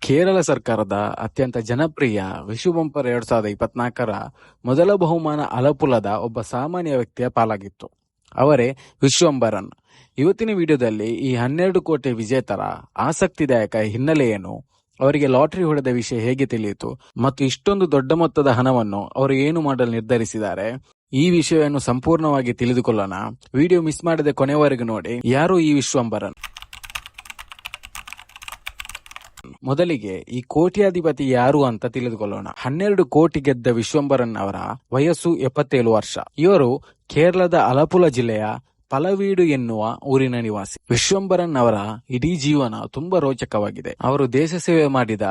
ಕೇರಳ ಸರ್ಕಾರದ ಅತ್ಯಂತ ಜನಪ್ರಿಯ ವಿಶು ಬಂಪರ್ 2024ರ ಮೊದಲ ಬಹುಮಾನ ಅಲಪುಲದ ಒಬ್ಬ ಸಾಮಾನ್ಯ ವ್ಯಕ್ತಿಯ ಪಾಲಾಗಿತ್ತು. ಅವರೇ ವಿಶ್ವಂಬರನ್. ಇವತ್ತಿನ ವಿಡಿಯೋದಲ್ಲಿ ಈ 12 ಕೋಟಿ ವಿಜೇತರ ಆಸಕ್ತಿದಾಯಕ ಹಿನ್ನೆಲೆ ಏನು, ಅವರಿಗೆ ಲಾಟರಿ ಹೊಡೆದ ವಿಷಯ ಹೇಗೆ ತಿಳಿಯಿತು ಮತ್ತು ಇಷ್ಟೊಂದು ದೊಡ್ಡ ಮೊತ್ತದ ಹಣವನ್ನು ಅವರು ಏನು ಮಾಡಲು ನಿರ್ಧರಿಸಿದ್ದಾರೆ, ಈ ವಿಷಯವನ್ನು ಸಂಪೂರ್ಣವಾಗಿ ತಿಳಿದುಕೊಳ್ಳೋಣ. ವಿಡಿಯೋ ಮಿಸ್ ಮಾಡದೆ ಕೊನೆವರೆಗೂ ನೋಡಿ. ಯಾರು ಈ ವಿಶ್ವಂಬರನ್? ಮೊದಲಿಗೆ ಈ ಕೋಟ್ಯಾಧಿಪತಿ ಯಾರು ಅಂತ ತಿಳಿದುಕೊಳ್ಳೋಣ. 12 ಕೋಟಿ ಗೆದ್ದ ವಿಶ್ವಂಬರನ್ ಅವರ ವಯಸ್ಸು 77 ವರ್ಷ. ಇವರು ಕೇರಳದ ಅಲಪುಲ ಜಿಲ್ಲೆಯ ಪಲವೀಡು ಎನ್ನುವ ಊರಿನ ನಿವಾಸಿ. ವಿಶ್ವಂಬರನ್ ಅವರ ಇಡೀ ಜೀವನ ತುಂಬಾ ರೋಚಕವಾಗಿದೆ. ಅವರು ದೇಶ ಸೇವೆ ಮಾಡಿದ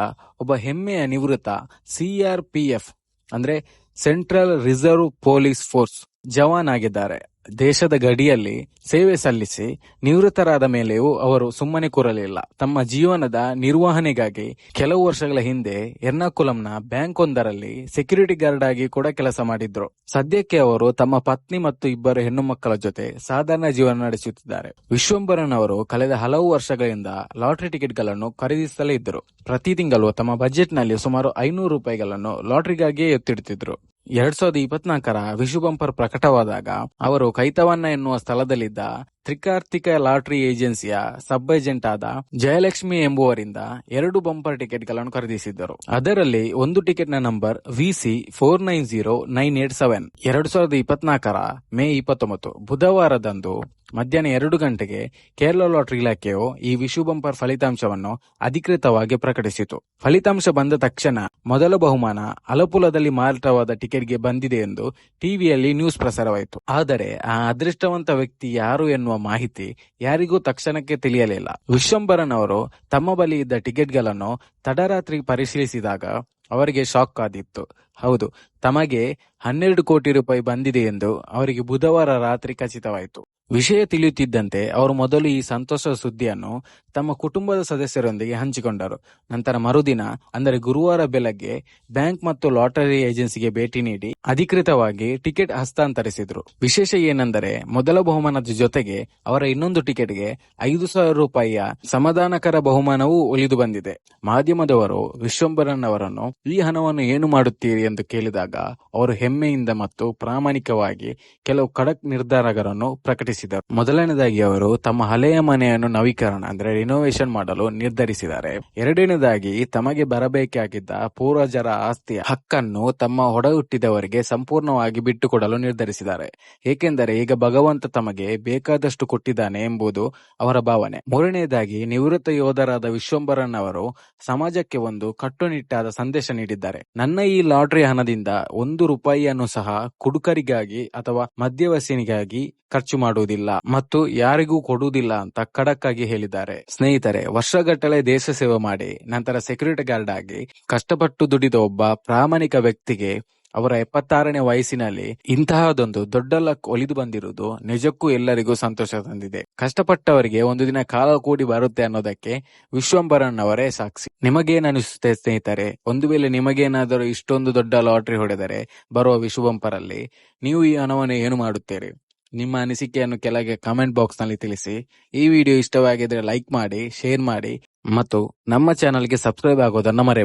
ಒಬ್ಬ ಹೆಮ್ಮೆಯ ನಿವೃತ್ತ CRPF ಅಂದ್ರೆ ಸೆಂಟ್ರಲ್ ರಿಸರ್ವ್ ಪೊಲೀಸ್ ಫೋರ್ಸ್ ಜವಾನ್ ಆಗಿದ್ದಾರೆ. ದೇಶದ ಗಡಿಯಲ್ಲಿ ಸೇವೆ ಸಲ್ಲಿಸಿ ನಿವೃತ್ತರಾದ ಮೇಲೆಯೂ ಅವರು ಸುಮ್ಮನೆ ಕೂರಲಿಲ್ಲ. ತಮ್ಮ ಜೀವನದ ನಿರ್ವಹಣೆಗಾಗಿ ಕೆಲವು ವರ್ಷಗಳ ಹಿಂದೆ ಎರ್ನಾಕುಲಂನ ಬ್ಯಾಂಕ್ ಒಂದರಲ್ಲಿ ಸೆಕ್ಯೂರಿಟಿ ಗಾರ್ಡ್ ಆಗಿ ಕೂಡ ಕೆಲಸ ಮಾಡಿದ್ರು. ಸದ್ಯಕ್ಕೆ ಅವರು ತಮ್ಮ ಪತ್ನಿ ಮತ್ತು 2 ಹೆಣ್ಣು ಮಕ್ಕಳ ಜೊತೆ ಸಾಧಾರಣ ಜೀವನ ನಡೆಸುತ್ತಿದ್ದಾರೆ. ವಿಶ್ವಂಬರನ್ ಅವರು ಕಳೆದ ಹಲವು ವರ್ಷಗಳಿಂದ ಲಾಟರಿ ಟಿಕೆಟ್ ಗಳನ್ನು ಖರೀದಿಸಲೇ ಇದ್ದರು. ಪ್ರತಿ ತಿಂಗಳು ತಮ್ಮ ಬಜೆಟ್ ನಲ್ಲಿ ಸುಮಾರು 500 ರೂಪಾಯಿಗಳನ್ನು ಲಾಟರಿಗಾಗಿಯೇ ಎತ್ತಿಡುತ್ತಿದ್ರು. 2024ರ ವಿಶು ಬಂಪರ್ ಪ್ರಕಟವಾದಾಗ ಅವರು ಕೈತವನ್ನ ಎನ್ನುವ ಸ್ಥಳದಲ್ಲಿದ್ದ ತ್ರಿಕಾರ್ತಿಕ ಲಾಟರಿ ಏಜೆನ್ಸಿಯ ಸಬ್ ಏಜೆಂಟ್ ಆದ ಜಯಲಕ್ಷ್ಮಿ ಎಂಬುವರಿಂದ 2 ಬಂಪರ್ ಟಿಕೆಟ್ ಗಳನ್ನು ಖರೀದಿಸಿದ್ದರು. ಅದರಲ್ಲಿ ಒಂದು ಟಿಕೆಟ್ ನ ನಂಬರ್ VC490987. 2024ರ ಮೇ 29 ಬುಧವಾರದಂದು ಮಧ್ಯಾಹ್ನ 2 ಗಂಟೆಗೆ ಕೇರಳ ಲಾಟರಿ ಇಲಾಖೆಯು ಈ ವಿಶು ಬಂಪರ್ ಫಲಿತಾಂಶವನ್ನು ಅಧಿಕೃತವಾಗಿ ಪ್ರಕಟಿಸಿತು. ಫಲಿತಾಂಶ ಬಂದ ತಕ್ಷಣ ಮೊದಲ ಬಹುಮಾನ ಅಲಪುಲದಲ್ಲಿ ಮಾರಾಟವಾದ ಟಿಕೆಟ್ಗೆ ಬಂದಿದೆ ಎಂದು ಟಿವಿಯಲ್ಲಿ ನ್ಯೂಸ್ ಪ್ರಸಾರವಾಯಿತು. ಆದರೆ ಆ ಅದೃಷ್ಟವಂತ ವ್ಯಕ್ತಿ ಯಾರು ಎನ್ನುವ ಮಾಹಿತಿ ಯಾರಿಗೂ ತಕ್ಷಣಕ್ಕೆ ತಿಳಿಯಲಿಲ್ಲ. ವಿಶ್ವಂಬರನ್ ಅವರು ತಮ್ಮ ಬಳಿ ಇದ್ದ ಟಿಕೆಟ್ಗಳನ್ನು ತಡರಾತ್ರಿ ಪರಿಶೀಲಿಸಿದಾಗ ಅವರಿಗೆ ಶಾಕ್ ಆದಿತ್ತು. ಹೌದು, ತಮಗೆ 12 ಕೋಟಿ ರೂಪಾಯಿ ಬಂದಿದೆ ಎಂದು ಅವರಿಗೆ ಬುಧವಾರ ರಾತ್ರಿ ಖಚಿತವಾಯಿತು. ವಿಷಯ ತಿಳಿಯುತ್ತಿದ್ದಂತೆ ಅವರು ಮೊದಲು ಈ ಸಂತೋಷದ ಸುದ್ದಿಯನ್ನು ತಮ್ಮ ಕುಟುಂಬದ ಸದಸ್ಯರೊಂದಿಗೆ ಹಂಚಿಕೊಂಡರು. ನಂತರ ಮರುದಿನ ಅಂದರೆ ಗುರುವಾರ ಬೆಳಗ್ಗೆ ಬ್ಯಾಂಕ್ ಮತ್ತು ಲಾಟರಿ ಏಜೆನ್ಸಿಗೆ ಭೇಟಿ ನೀಡಿ ಅಧಿಕೃತವಾಗಿ ಟಿಕೆಟ್ ಹಸ್ತಾಂತರಿಸಿದ್ರು. ವಿಶೇಷ ಏನೆಂದರೆ ಮೊದಲ ಬಹುಮಾನದ ಜೊತೆಗೆ ಅವರ ಇನ್ನೊಂದು ಟಿಕೆಟ್ಗೆ 5,000 ರೂಪಾಯಿಯ ಸಮಾಧಾನಕರ ಬಹುಮಾನವೂ ಉಳಿದು ಬಂದಿದೆ. ಮಾಧ್ಯಮದವರು ವಿಶ್ವಂಬರನ್ ಅವರನ್ನು ಈ ಹಣವನ್ನು ಏನು ಮಾಡುತ್ತೀರಿ ಎಂದು ಕೇಳಿದಾಗ ಅವರು ಹೆಮ್ಮೆಯಿಂದ ಮತ್ತು ಪ್ರಾಮಾಣಿಕವಾಗಿ ಕೆಲವು ಖಡಕ್ ನಿರ್ಧಾರಗಳನ್ನು ಪ್ರಕಟಿಸಿದರು. ಮೊದಲನೇದಾಗಿ ಅವರು ತಮ್ಮ ಹಳೆಯ ಮನೆಯನ್ನು ನವೀಕರಣ ಅಂದ್ರೆ ರಿನೋವೇಷನ್ ಮಾಡಲು ನಿರ್ಧರಿಸಿದ್ದಾರೆ. ಎರಡನೇದಾಗಿ ತಮಗೆ ಬರಬೇಕಾಗಿದ್ದ ಪೂರ್ವಜರ ಆಸ್ತಿಯ ಹಕ್ಕನ್ನು ತಮ್ಮ ಒಡಹುಟ್ಟಿದವರಿಗೆ ಸಂಪೂರ್ಣವಾಗಿ ಬಿಟ್ಟುಕೊಡಲು ನಿರ್ಧರಿಸಿದ್ದಾರೆ. ಏಕೆಂದರೆ ಈಗ ಭಗವಂತ ತಮಗೆ ಬೇಕಾದಷ್ಟು ಕೊಟ್ಟಿದ್ದಾನೆ ಎಂಬುದು ಅವರ ಭಾವನೆ. ಮೂರನೇದಾಗಿ ನಿವೃತ್ತ ಯೋಧರಾದ ವಿಶ್ವಂಬರನ್ ಅವರು ಸಮಾಜಕ್ಕೆ ಒಂದು ಕಟ್ಟುನಿಟ್ಟಾದ ಸಂದೇಶ ನೀಡಿದ್ದಾರೆ. ನನ್ನ ಈ ಲಾಟರಿ ಹಣದಿಂದ 1 ರೂಪಾಯಿಯನ್ನು ಸಹ ಕುಡುಕರಿಗಾಗಿ ಅಥವಾ ಮದ್ಯವ್ಯಸನಿಗಾಗಿ ಖರ್ಚು ಮಾಡುವುದಿಲ್ಲ ಮತ್ತು ಯಾರಿಗೂ ಕೊಡುವುದಿಲ್ಲ ಅಂತ ಖಡಕ್ ಆಗಿ ಹೇಳಿದ್ದಾರೆ. ಸ್ನೇಹಿತರೆ, ವರ್ಷಗಟ್ಟಲೆ ದೇಶ ಸೇವೆ ಮಾಡಿ ನಂತರ ಸೆಕ್ಯೂರಿಟಿ ಗಾರ್ಡ್ ಆಗಿ ಕಷ್ಟಪಟ್ಟು ದುಡಿದ ಒಬ್ಬ ಪ್ರಾಮಾಣಿಕ ವ್ಯಕ್ತಿಗೆ ಅವರ 76ನೇ ವಯಸ್ಸಿನಲ್ಲಿ ಇಂತಹದೊಂದು ದೊಡ್ಡ ಲಕ್ ಒಲಿದು ಬಂದಿರುವುದು ನಿಜಕ್ಕೂ ಎಲ್ಲರಿಗೂ ಸಂತೋಷ ತಂದಿದೆ. ಕಷ್ಟಪಟ್ಟವರಿಗೆ ಒಂದು ದಿನ ಕಾಲ ಕೂಡಿ ಬರುತ್ತೆ ಅನ್ನೋದಕ್ಕೆ ವಿಶ್ವಂಬರನ್ ಅವರೇ ಸಾಕ್ಷಿ. ನಿಮಗೇನ್ ಅನಿಸುತ್ತೆ ಸ್ನೇಹಿತರೆ? ಒಂದು ವೇಳೆ ನಿಮಗೇನಾದರೂ ಇಷ್ಟೊಂದು ದೊಡ್ಡ ಲಾಟರಿ ಹೊಡೆದರೆ ಬರುವ ವಿಶು ಬಂಪರ್ ಅಲ್ಲಿ ನೀವು ಈ ಹಣವನ್ನು ಏನು ಮಾಡುತ್ತೀರಿ? ನಿಮ್ಮ ಅನಿಸಿಕೆಯನ್ನು ಕೆಳಗೆ ಕಾಮೆಂಟ್ ಬಾಕ್ಸ್ ನಲ್ಲಿ ತಿಳಿಸಿ. ಈ ವಿಡಿಯೋ ಇಷ್ಟವಾಗಿದ್ರೆ ಲೈಕ್ ಮಾಡಿ, ಶೇರ್ ಮಾಡಿ ಮತ್ತು ನಮ್ಮ ಚಾನೆಲ್ಗೆ ಸಬ್ಸ್ಕ್ರೈಬ್ ಆಗೋದನ್ನ ಮರೆಯಬೇಡಿ.